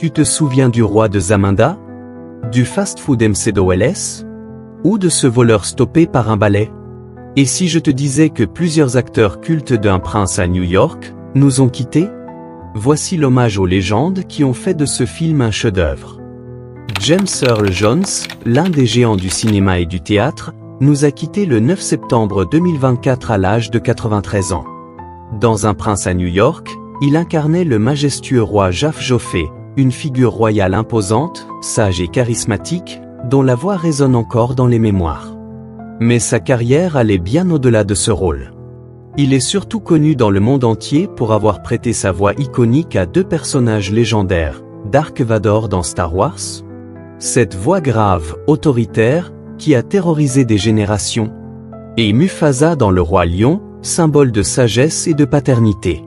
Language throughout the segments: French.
Tu te souviens du roi de Zamunda? Du fast-food McDonald's? Ou de ce voleur stoppé par un balai? Et si je te disais que plusieurs acteurs cultes d'Un prince à New York nous ont quittés? Voici l'hommage aux légendes qui ont fait de ce film un chef-d'œuvre. James Earl Jones, l'un des géants du cinéma et du théâtre, nous a quittés le 9 septembre 2024 à l'âge de 93 ans. Dans Un prince à New York, il incarnait le majestueux roi Jaf Joffé, une figure royale imposante, sage et charismatique, dont la voix résonne encore dans les mémoires. Mais sa carrière allait bien au-delà de ce rôle. Il est surtout connu dans le monde entier pour avoir prêté sa voix iconique à deux personnages légendaires, Dark Vador dans Star Wars. Cette voix grave, autoritaire, qui a terrorisé des générations. Et Mufasa dans Le Roi Lion, symbole de sagesse et de paternité.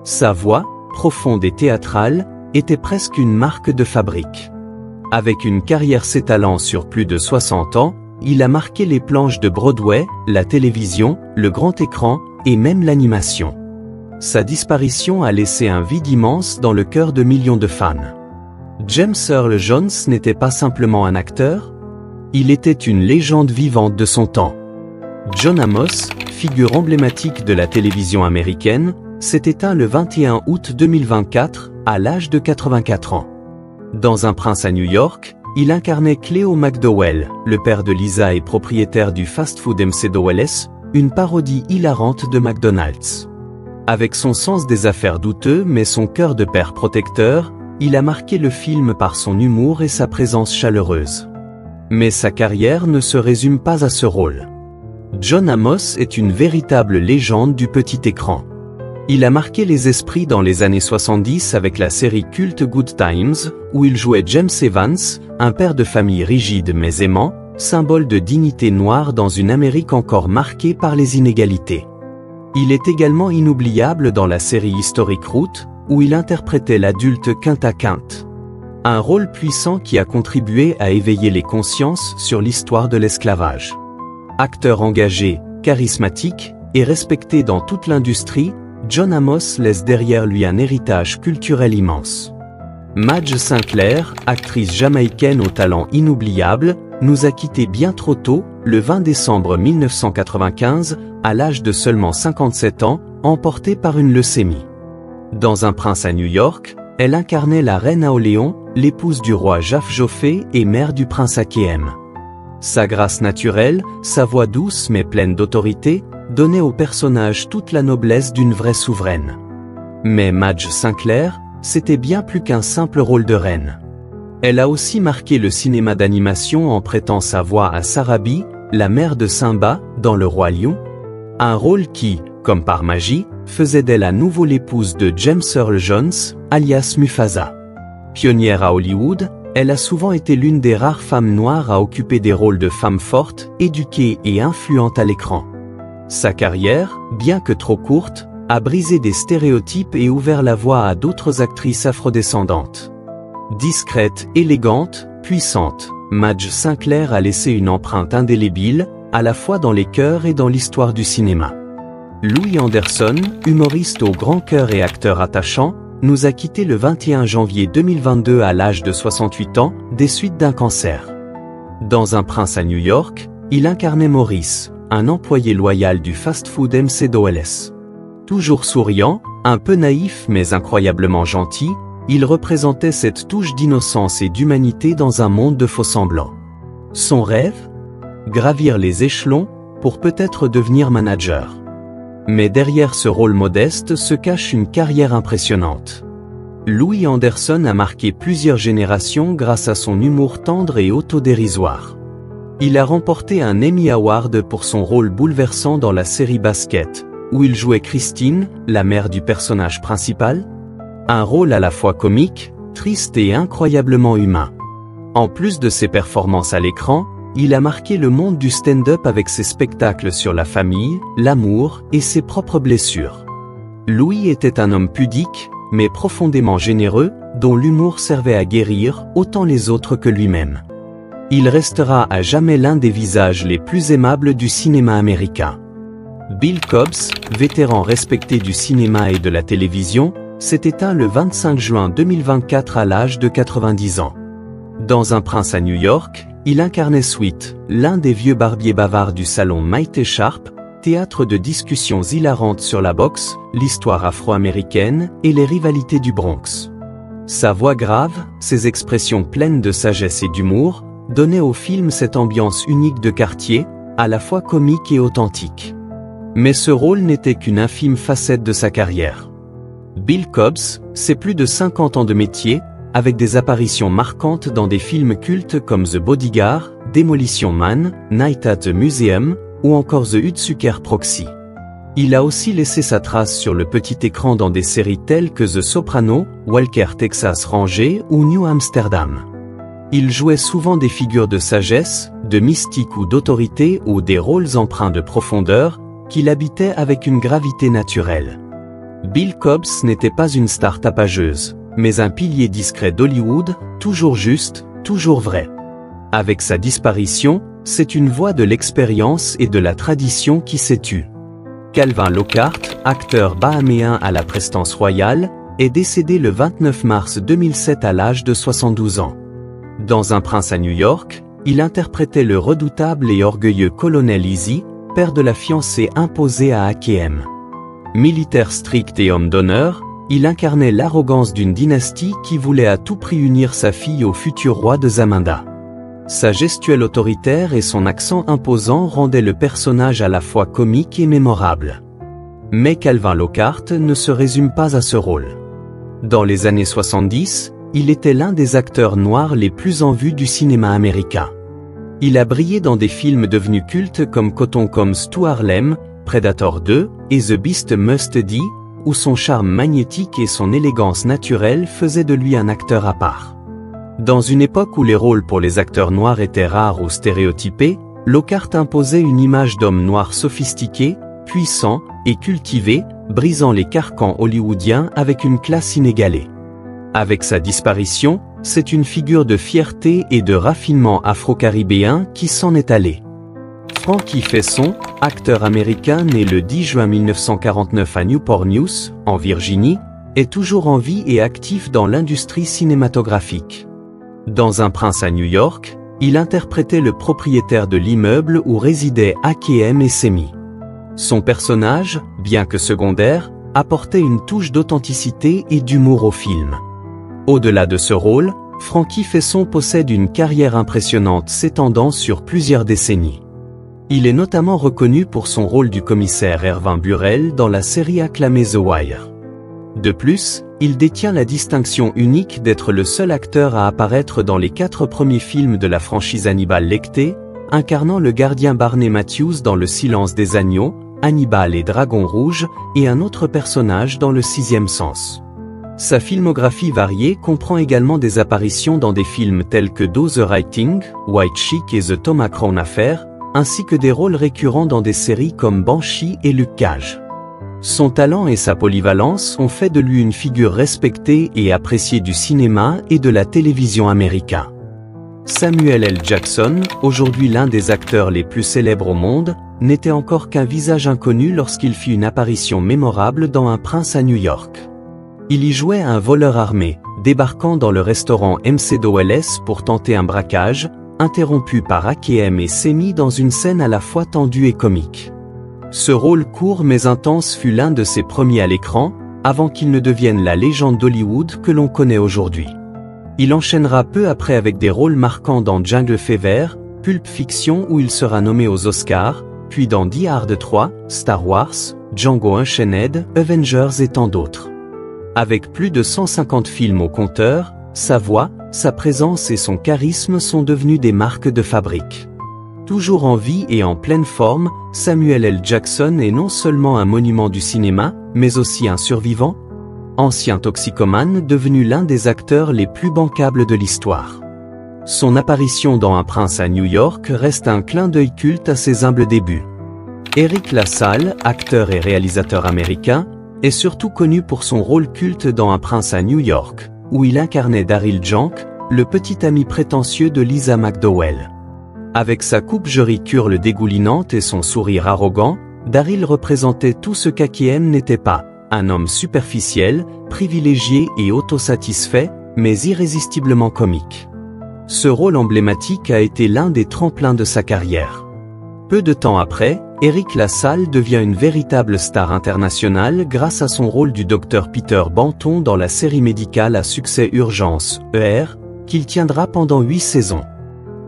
Sa voix, profonde et théâtrale, était presque une marque de fabrique. Avec une carrière s'étalant sur plus de 60 ans, il a marqué les planches de Broadway, la télévision, le grand écran, et même l'animation. Sa disparition a laissé un vide immense dans le cœur de millions de fans. James Earl Jones n'était pas simplement un acteur, il était une légende vivante de son temps. John Amos, figure emblématique de la télévision américaine, s'est éteint le 21 août 2024, à l'âge de 84 ans. Dans Un prince à New York, il incarnait Cleo McDowell, le père de Lisa et propriétaire du fast-food McDonald's, une parodie hilarante de McDonald's. Avec son sens des affaires douteux mais son cœur de père protecteur, il a marqué le film par son humour et sa présence chaleureuse. Mais sa carrière ne se résume pas à ce rôle. John Amos est une véritable légende du petit écran. Il a marqué les esprits dans les années 70 avec la série culte Good Times, où il jouait James Evans, un père de famille rigide mais aimant, symbole de dignité noire dans une Amérique encore marquée par les inégalités. Il est également inoubliable dans la série historique Route, où il interprétait l'adulte Kunta Kinte. Un rôle puissant qui a contribué à éveiller les consciences sur l'histoire de l'esclavage. Acteur engagé, charismatique et respecté dans toute l'industrie, John Amos laisse derrière lui un héritage culturel immense. Madge Sinclair, actrice jamaïcaine au talent inoubliable, nous a quittés bien trop tôt, le 20 décembre 1995, à l'âge de seulement 57 ans, emportée par une leucémie. Dans Un prince à New York, elle incarnait la reine Aoléon, l'épouse du roi Jaf Joffé et mère du prince Akéem. Sa grâce naturelle, sa voix douce mais pleine d'autorité, donnaient au personnage toute la noblesse d'une vraie souveraine. Mais Madge Sinclair, c'était bien plus qu'un simple rôle de reine. Elle a aussi marqué le cinéma d'animation en prêtant sa voix à Sarabi, la mère de Simba, dans Le Roi Lion. Un rôle qui, comme par magie, faisait d'elle à nouveau l'épouse de James Earl Jones, alias Mufasa. Pionnière à Hollywood, elle a souvent été l'une des rares femmes noires à occuper des rôles de femmes fortes, éduquées et influentes à l'écran. Sa carrière, bien que trop courte, a brisé des stéréotypes et ouvert la voie à d'autres actrices afrodescendantes. Discrète, élégante, puissante, Madge Sinclair a laissé une empreinte indélébile, à la fois dans les cœurs et dans l'histoire du cinéma. Louis Anderson, humoriste au grand cœur et acteur attachant, nous a quittés le 21 janvier 2022 à l'âge de 68 ans, des suites d'un cancer. Dans Un prince à New York, il incarnait Maurice, un employé loyal du fast-food McDonald's. Toujours souriant, un peu naïf mais incroyablement gentil, il représentait cette touche d'innocence et d'humanité dans un monde de faux-semblants. Son rêve? Gravir les échelons, pour peut-être devenir manager. Mais derrière ce rôle modeste se cache une carrière impressionnante. Louis Anderson a marqué plusieurs générations grâce à son humour tendre et autodérisoire. Il a remporté un Emmy Award pour son rôle bouleversant dans la série Basket, où il jouait Christine, la mère du personnage principal. Un rôle à la fois comique, triste et incroyablement humain. En plus de ses performances à l'écran, il a marqué le monde du stand-up avec ses spectacles sur la famille, l'amour et ses propres blessures. Louis était un homme pudique, mais profondément généreux, dont l'humour servait à guérir autant les autres que lui-même. Il restera à jamais l'un des visages les plus aimables du cinéma américain. Bill Cobbs, vétéran respecté du cinéma et de la télévision, s'est éteint le 25 juin 2024 à l'âge de 90 ans. Dans Un prince à New York, il incarnait Sweet, l'un des vieux barbiers bavards du salon Mighty Sharp, théâtre de discussions hilarantes sur la boxe, l'histoire afro-américaine et les rivalités du Bronx. Sa voix grave, ses expressions pleines de sagesse et d'humour, donnaient au film cette ambiance unique de quartier, à la fois comique et authentique. Mais ce rôle n'était qu'une infime facette de sa carrière. Bill Cobbs, c'est plus de 50 ans de métier, avec des apparitions marquantes dans des films cultes comme The Bodyguard, Demolition Man, Night at the Museum, ou encore The Hudsucker Proxy. Il a aussi laissé sa trace sur le petit écran dans des séries telles que The Sopranos, Walker Texas Ranger ou New Amsterdam. Il jouait souvent des figures de sagesse, de mystique ou d'autorité ou des rôles empreints de profondeur, qu'il habitait avec une gravité naturelle. Bill Cobbs n'était pas une star tapageuse, mais un pilier discret d'Hollywood, toujours juste, toujours vrai. Avec sa disparition, c'est une voix de l'expérience et de la tradition qui s'est tue. Calvin Lockhart, acteur bahaméen à la prestance royale, est décédé le 29 mars 2007 à l'âge de 72 ans. Dans Un prince à New York, il interprétait le redoutable et orgueilleux colonel Easy, père de la fiancée imposée à Hakeem. Militaire strict et homme d'honneur, il incarnait l'arrogance d'une dynastie qui voulait à tout prix unir sa fille au futur roi de Zamunda. Sa gestuelle autoritaire et son accent imposant rendaient le personnage à la fois comique et mémorable. Mais Calvin Lockhart ne se résume pas à ce rôle. Dans les années 70, il était l'un des acteurs noirs les plus en vue du cinéma américain. Il a brillé dans des films devenus cultes comme Cotton Comes to Harlem, Predator 2 et The Beast Must Die, où son charme magnétique et son élégance naturelle faisaient de lui un acteur à part. Dans une époque où les rôles pour les acteurs noirs étaient rares ou stéréotypés, Lockhart imposait une image d'homme noir sophistiqué, puissant et cultivé, brisant les carcans hollywoodiens avec une classe inégalée. Avec sa disparition, c'est une figure de fierté et de raffinement afro-caribéen qui s'en est allée. Frankie Faison, acteur américain né le 10 juin 1949 à Newport News, en Virginie, est toujours en vie et actif dans l'industrie cinématographique. Dans Un prince à New York, il interprétait le propriétaire de l'immeuble où résidaient Hakeem et Semi. Son personnage, bien que secondaire, apportait une touche d'authenticité et d'humour au film. Au-delà de ce rôle, Frankie Faison possède une carrière impressionnante s'étendant sur plusieurs décennies. Il est notamment reconnu pour son rôle du commissaire Irving Burrell dans la série acclamée The Wire. De plus, il détient la distinction unique d'être le seul acteur à apparaître dans les 4 premiers films de la franchise Hannibal Lecter, incarnant le gardien Barney Matthews dans Le Silence des agneaux, Hannibal et Dragon Rouge, et un autre personnage dans Le Sixième Sens. Sa filmographie variée comprend également des apparitions dans des films tels que Do the Right Thing, White Chick et The Thomas Crown Affair, ainsi que des rôles récurrents dans des séries comme Banshee et Luke Cage. Son talent et sa polyvalence ont fait de lui une figure respectée et appréciée du cinéma et de la télévision américain. Samuel L. Jackson, aujourd'hui l'un des acteurs les plus célèbres au monde, n'était encore qu'un visage inconnu lorsqu'il fit une apparition mémorable dans Un prince à New York. Il y jouait un voleur armé, débarquant dans le restaurant MC Dowells pour tenter un braquage, interrompu par Hakeem et Semi dans une scène à la fois tendue et comique. Ce rôle court mais intense fut l'un de ses premiers à l'écran, avant qu'il ne devienne la légende d'Hollywood que l'on connaît aujourd'hui. Il enchaînera peu après avec des rôles marquants dans Jungle Fever, Pulp Fiction où il sera nommé aux Oscars, puis dans Die Hard 3, Star Wars, Django Unchained, Avengers et tant d'autres. Avec plus de 150 films au compteur, sa voix, sa présence et son charisme sont devenus des marques de fabrique. Toujours en vie et en pleine forme, Samuel L. Jackson est non seulement un monument du cinéma, mais aussi un survivant. Ancien toxicomane devenu l'un des acteurs les plus bancables de l'histoire. Son apparition dans Un prince à New York reste un clin d'œil culte à ses humbles débuts. Eric LaSalle, acteur et réalisateur américain, est surtout connu pour son rôle culte dans Un prince à New York, où il incarnait Daryl Jank, le petit ami prétentieux de Lisa McDowell. Avec sa coupe jerry-curl dégoulinante et son sourire arrogant, Daryl représentait tout ce qu'Hakeem n'était pas, Un homme superficiel, privilégié et autosatisfait, mais irrésistiblement comique. Ce rôle emblématique a été l'un des tremplins de sa carrière. Peu de temps après, Eric LaSalle devient une véritable star internationale grâce à son rôle du docteur Peter Banton dans la série médicale à succès Urgence, ER, qu'il tiendra pendant 8 saisons.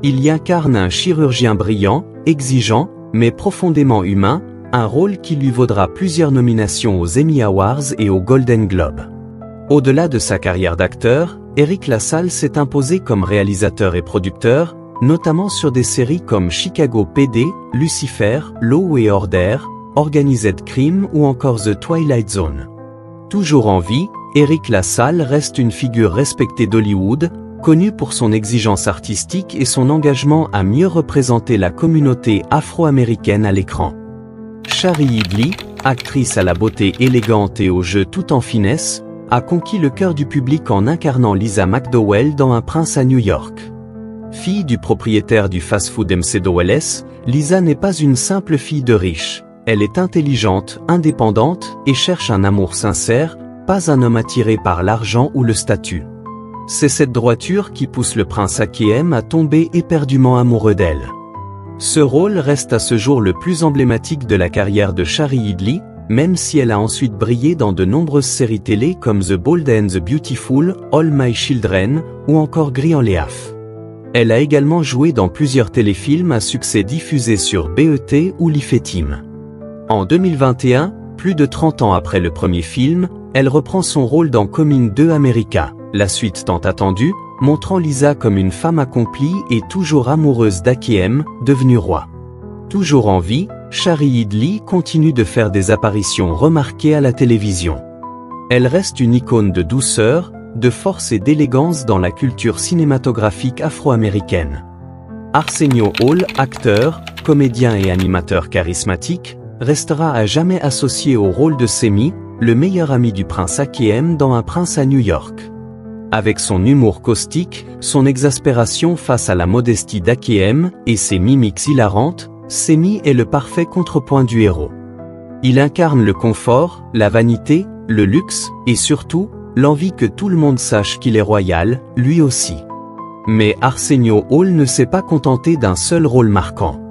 Il y incarne un chirurgien brillant, exigeant, mais profondément humain, un rôle qui lui vaudra plusieurs nominations aux Emmy Awards et aux Golden Globes. Au-delà de sa carrière d'acteur, Eric LaSalle s'est imposé comme réalisateur et producteur, notamment sur des séries comme Chicago PD, Lucifer, Law & Order, Organized Crime ou encore The Twilight Zone. Toujours en vie, Eric LaSalle reste une figure respectée d'Hollywood, connu pour son exigence artistique et son engagement à mieux représenter la communauté afro-américaine à l'écran. Shari Headley, actrice à la beauté élégante et au jeu tout en finesse, a conquis le cœur du public en incarnant Lisa McDowell dans Un prince à New York. Fille du propriétaire du fast-food MC Dowell, Lisa n'est pas une simple fille de riche. Elle est intelligente, indépendante et cherche un amour sincère, pas un homme attiré par l'argent ou le statut. C'est cette droiture qui pousse le prince Akeem à tomber éperdument amoureux d'elle. Ce rôle reste à ce jour le plus emblématique de la carrière de Shari Headley, même si elle a ensuite brillé dans de nombreuses séries télé comme The Bold and the Beautiful, All My Children, ou encore Gris en Léaf. Elle a également joué dans plusieurs téléfilms à succès diffusés sur BET ou l'IFE-Team. En 2021, plus de 30 ans après le premier film, elle reprend son rôle dans Coming 2 America, la suite tant attendue, montrant Lisa comme une femme accomplie et toujours amoureuse d'Akeem, devenu roi. Toujours en vie, Shari Headley continue de faire des apparitions remarquées à la télévision. Elle reste une icône de douceur, de force et d'élégance dans la culture cinématographique afro-américaine. Arsenio Hall, acteur, comédien et animateur charismatique, restera à jamais associé au rôle de Semi, le meilleur ami du prince Akeem dans Un prince à New York. Avec son humour caustique, son exaspération face à la modestie d'Akeem et ses mimiques hilarantes, Semi est le parfait contrepoint du héros. Il incarne le confort, la vanité, le luxe et surtout, l'envie que tout le monde sache qu'il est royal, lui aussi. Mais Arsenio Hall ne s'est pas contenté d'un seul rôle marquant.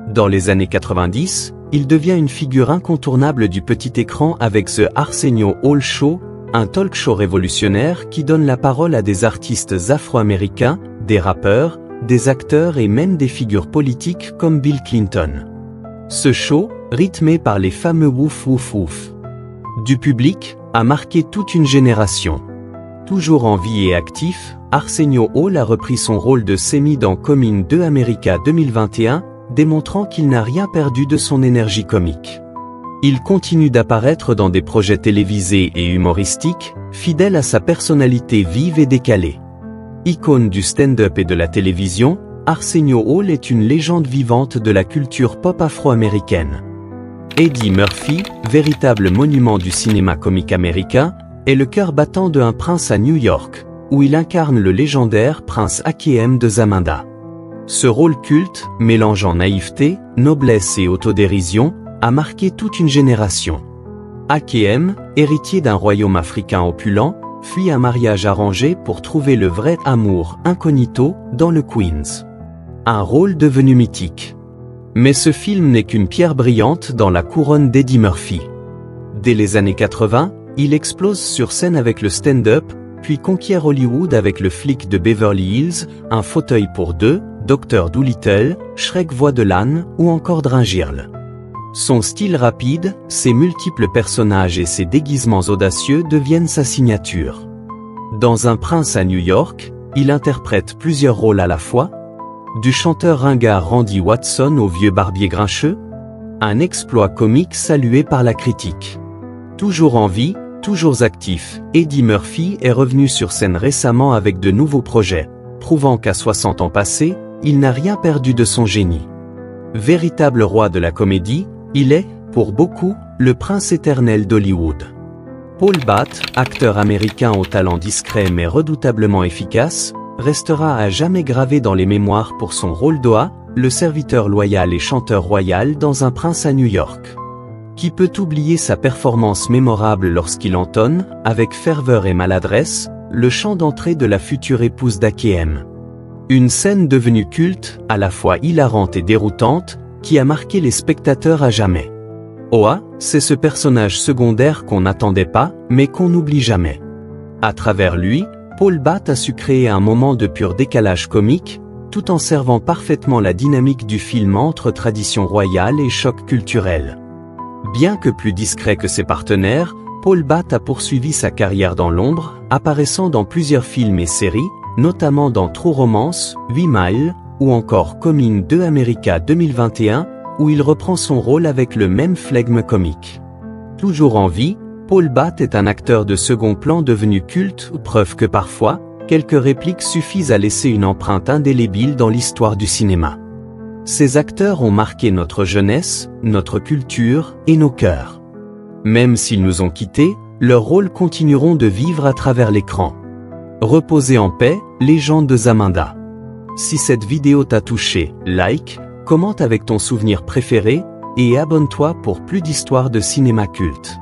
Dans les années 90, il devient une figure incontournable du petit écran avec The Arsenio Hall Show, un talk show révolutionnaire qui donne la parole à des artistes afro-américains, des rappeurs, des acteurs et même des figures politiques comme Bill Clinton. Ce show, rythmé par les fameux Wouf Wouf Wouf du public, a marqué toute une génération. Toujours en vie et actif, Arsenio Hall a repris son rôle de Semi dans Coming 2 America 2021, démontrant qu'il n'a rien perdu de son énergie comique. Il continue d'apparaître dans des projets télévisés et humoristiques, fidèle à sa personnalité vive et décalée. Icône du stand-up et de la télévision, Arsenio Hall est une légende vivante de la culture pop afro-américaine. Eddie Murphy, véritable monument du cinéma comique américain, est le cœur battant de Un prince à New York, où il incarne le légendaire prince Akeem de Zamunda. Ce rôle culte, mélangeant naïveté, noblesse et autodérision, a marqué toute une génération. Akeem, héritier d'un royaume africain opulent, fuit un mariage arrangé pour trouver le vrai amour incognito dans le Queens. Un rôle devenu mythique. Mais ce film n'est qu'une pierre brillante dans la couronne d'Eddie Murphy. Dès les années 80, il explose sur scène avec le stand-up, puis conquiert Hollywood avec le flic de Beverly Hills, Un fauteuil pour deux, Dr Dolittle, Shrek voix de l'âne ou encore Dringirl. Son style rapide, ses multiples personnages et ses déguisements audacieux deviennent sa signature. Dans Un prince à New York, il interprète plusieurs rôles à la fois, du chanteur ringard Randy Watson au vieux barbier grincheux, un exploit comique salué par la critique. Toujours en vie, toujours actif, Eddie Murphy est revenu sur scène récemment avec de nouveaux projets, prouvant qu'à 60 ans passés, il n'a rien perdu de son génie. Véritable roi de la comédie, il est, pour beaucoup, le prince éternel d'Hollywood. Paul Batt, acteur américain au talent discret mais redoutablement efficace, restera à jamais gravé dans les mémoires pour son rôle d'Oa, le serviteur loyal et chanteur royal dans Un prince à New York. Qui peut oublier sa performance mémorable lorsqu'il entonne, avec ferveur et maladresse, le chant d'entrée de la future épouse d'Akiem. Une scène devenue culte, à la fois hilarante et déroutante, qui a marqué les spectateurs à jamais. Oa, c'est ce personnage secondaire qu'on n'attendait pas, mais qu'on n'oublie jamais. À travers lui, Paul Batt a su créer un moment de pur décalage comique, tout en servant parfaitement la dynamique du film entre tradition royale et choc culturel. Bien que plus discret que ses partenaires, Paul Batt a poursuivi sa carrière dans l'ombre, apparaissant dans plusieurs films et séries, notamment dans True Romance, 8 Miles, ou encore Coming 2 America 2021, où il reprend son rôle avec le même flegme comique. Toujours en vie, Paul Batt est un acteur de second plan devenu culte, preuve que parfois, quelques répliques suffisent à laisser une empreinte indélébile dans l'histoire du cinéma. Ces acteurs ont marqué notre jeunesse, notre culture et nos cœurs. Même s'ils nous ont quittés, leurs rôles continueront de vivre à travers l'écran. Reposez en paix, légende de Zamunda. Si cette vidéo t'a touché, like, commente avec ton souvenir préféré, et abonne-toi pour plus d'histoires de cinéma culte.